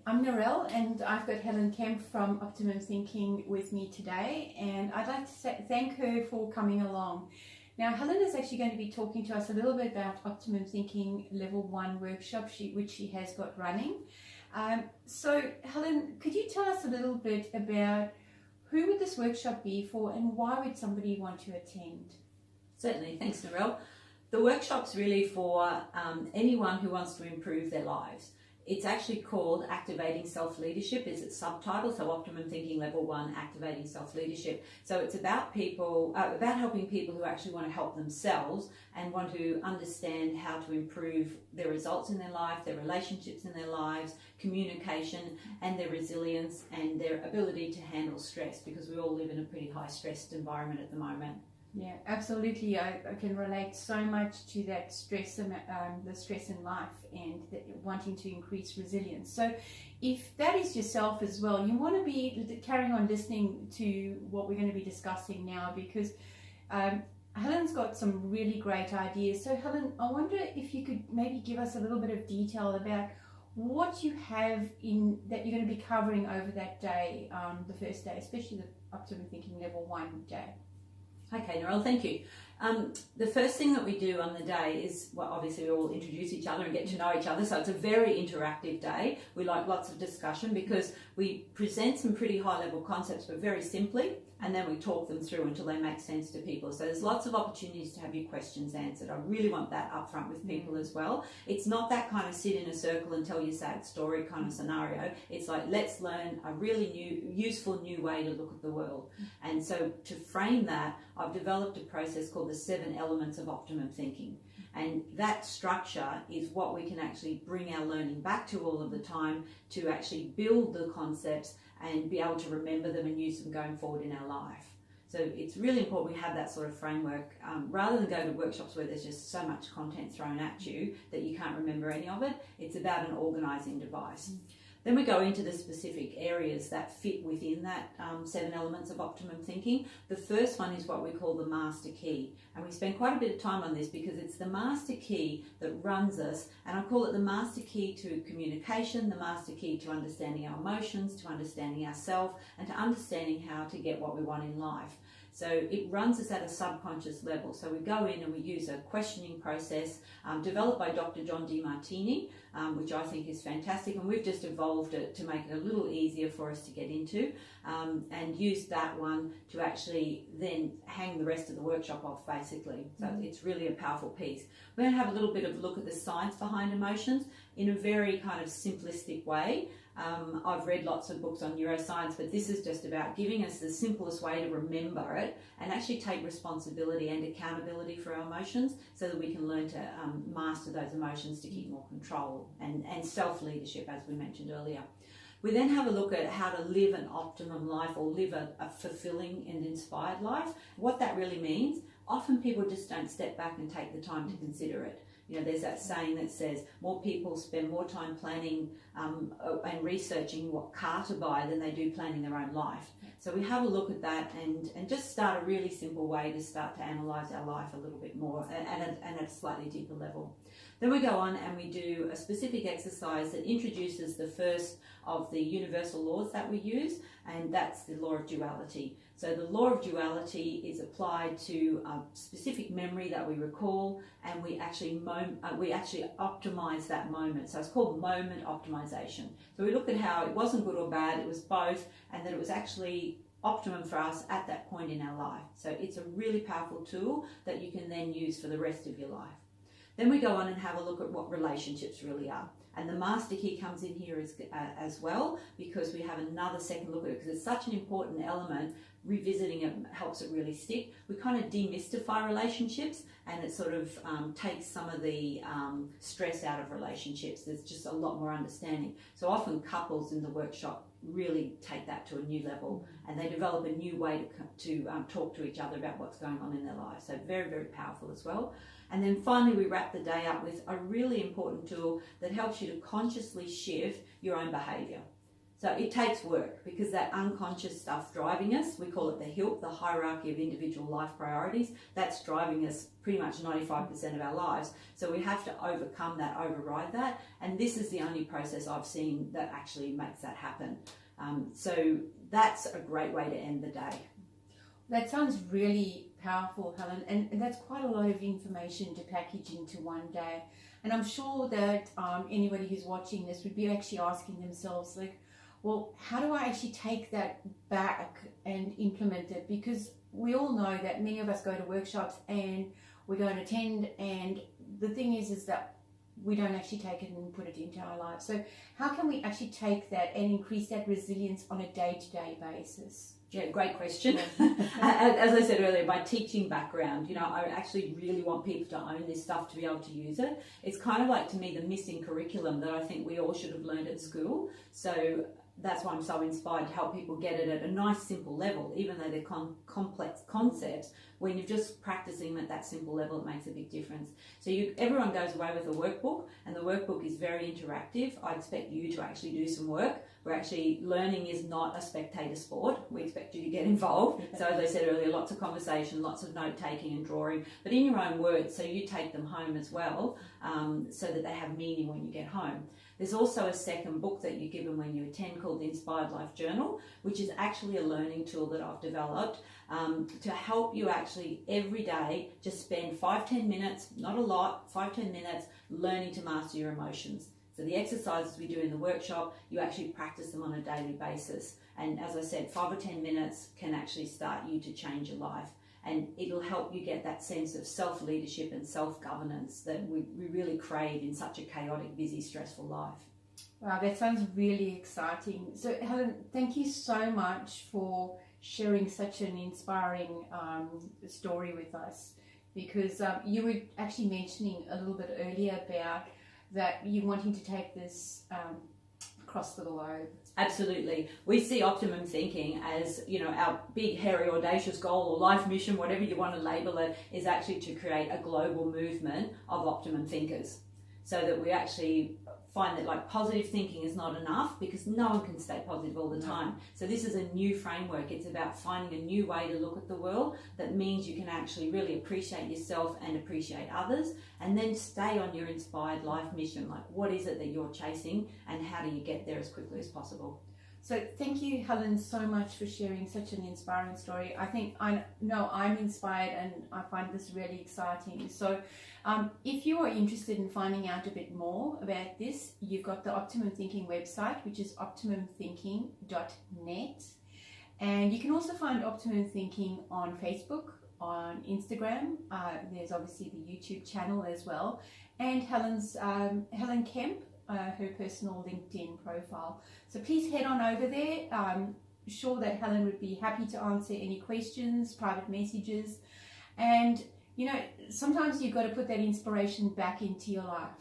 I'm Narelle, and I've got Helen Kemp from Optimum Thinking with me today, and I'd like to thank her for coming along. Now, Helen is actually going to be talking to us a little bit about Optimum Thinking Level 1 workshop, which she has got running. So, Helen, could you tell us a little bit about who would this workshop be for and why would somebody want to attend? Certainly, thanks Narelle. The workshop's really for anyone who wants to improve their lives. It's actually called Activating Self-Leadership is its subtitle, so Optimum Thinking Level 1, Activating Self-Leadership. So it's about people, about helping people who actually want to help themselves and want to understand how to improve their results in their life, their relationships in their lives, communication and their resilience and their ability to handle stress, because we all live in a pretty high stressed environment at the moment. Yeah, absolutely. I can relate so much to that stress, the stress in life and wanting to increase resilience. So if that is yourself as well, you want to be carrying on listening to what we're going to be discussing now, because Helen's got some really great ideas. So Helen, I wonder if you could maybe give us a little bit of detail about what you have in that you're going to be covering over that day, the first day, especially the Optimum Thinking Level 1 day. Okay, Narelle, thank you. The first thing that we do on the day is, well, obviously we all introduce each other and get to know each other, so it's a very interactive day. We like lots of discussion because we present some pretty high-level concepts, but very simply, and then we talk them through until they make sense to people. So there's lots of opportunities to have your questions answered. I really want that up front with people as well. It's not that kind of sit in a circle and tell your sad story kind of scenario. It's like, let's learn a really useful new way to look at the world. And so to frame that, I've developed a process called the 7 elements of optimum thinking. And that structure is what we can actually bring our learning back to all of the time to actually build the concepts and be able to remember them and use them going forward in our life. So it's really important we have that sort of framework rather than go to workshops where there's just so much content thrown at you that you can't remember any of it. It's about an organising device. Then we go into the specific areas that fit within that 7 elements of optimum thinking. The first one is what we call the master key. And we spend quite a bit of time on this because it's the master key that runs us. And I call it the master key to communication, the master key to understanding our emotions, to understanding ourselves, and to understanding how to get what we want in life. So it runs us at a subconscious level. So we go in and we use a questioning process developed by Dr. John DeMartini, which I think is fantastic. And we've just evolved it to make it a little easier for us to get into and use that one to actually then hang the rest of the workshop off, basically. So it's really a powerful piece. We're going to have a little bit of a look at the science behind emotions in a very kind of simplistic way. I've read lots of books on neuroscience, but this is just about giving us the simplest way to remember it and actually take responsibility and accountability for our emotions so that we can learn to master those emotions to keep more control and self-leadership, as we mentioned earlier. We then have a look at how to live an optimum life or live a fulfilling and inspired life. What that really means, often people just don't step back and take the time to consider it. You know, there's that saying that says more people spend more time planning and researching what car to buy than they do planning their own life. So we have a look at that and just start a really simple way to start to analyse our life a little bit more and at a slightly deeper level. Then we go on and we do a specific exercise that introduces the first of the universal laws that we use, and that's the law of duality. So the law of duality is applied to a specific memory that we recall, and we actually optimize that moment. So it's called moment optimization. So we look at how it wasn't good or bad, it was both, and that it was actually optimum for us at that point in our life. So it's a really powerful tool that you can then use for the rest of your life. Then we go on and have a look at what relationships really are. And the master key comes in here as well, because we have another second look at it, because it's such an important element. Revisiting it helps it really stick. We kind of demystify relationships, and it sort of takes some of the stress out of relationships. There's just a lot more understanding. So often couples in the workshop really take that to a new level, and they develop a new way to talk to each other about what's going on in their lives. So very, very powerful as well. And then finally, we wrap the day up with a really important tool that helps you to consciously shift your own behaviour. So it takes work because that unconscious stuff driving us, we call it the HILP, the hierarchy of individual life priorities, that's driving us pretty much 95% of our lives. So we have to overcome that, override that. And this is the only process I've seen that actually makes that happen. So that's a great way to end the day. That sounds really powerful, Helen, and that's quite a lot of information to package into one day. And I'm sure that anybody who's watching this would be actually asking themselves, like, well, how do I actually take that back and implement it? Because we all know that many of us go to workshops and we go and attend, and the thing is that we don't actually take it and put it into our lives. So how can we actually take that and increase that resilience on a day-to-day basis? Yeah, great question. As I said earlier, my teaching background, I actually really want people to own this stuff to be able to use it. It's kind of like, to me, the missing curriculum that I think we all should have learned at school. So that's why I'm so inspired to help people get it at a nice, simple level, even though they're complex concepts. When you're just practicing them at that simple level, it makes a big difference. So everyone goes away with a workbook, and the workbook is very interactive. I expect you to actually do some work. Learning is not a spectator sport. We expect you to get involved. So as I said earlier, lots of conversation, lots of note-taking and drawing, but in your own words, so you take them home as well, so that they have meaning when you get home. There's also a second book that you give them when you attend called the Inspired Life Journal, which is actually a learning tool that I've developed to help you actually every day just spend 5-10 minutes, not a lot, 5-10 minutes learning to master your emotions. So the exercises we do in the workshop, you actually practice them on a daily basis. And as I said, 5 or 10 minutes can actually start you to change your life. And it'll help you get that sense of self-leadership and self-governance that we really crave in such a chaotic, busy, stressful life. Wow, that sounds really exciting. So Helen, thank you so much for sharing such an inspiring story with us, because you were actually mentioning a little bit earlier about that you wanting to take this across the globe. Absolutely. We see optimum thinking as, our big, hairy, audacious goal or life mission, whatever you want to label it, is actually to create a global movement of optimum thinkers, so that we actually find that positive thinking is not enough, because no one can stay positive all the time. So this is a new framework. It's about finding a new way to look at the world that means you can actually really appreciate yourself and appreciate others, and then stay on your inspired life mission. What is it that you're chasing, and how do you get there as quickly as possible? So thank you, Helen, so much for sharing such an inspiring story. I think I know I'm inspired, and I find this really exciting. So if you are interested in finding out a bit more about this, you've got the Optimum Thinking website, which is optimumthinking.net. And you can also find Optimum Thinking on Facebook, on Instagram. There's obviously the YouTube channel as well. And Helen Kemp, her personal LinkedIn profile. So please head on over there. Sure that Helen would be happy to answer any questions, private messages. And, sometimes you've got to put that inspiration back into your life.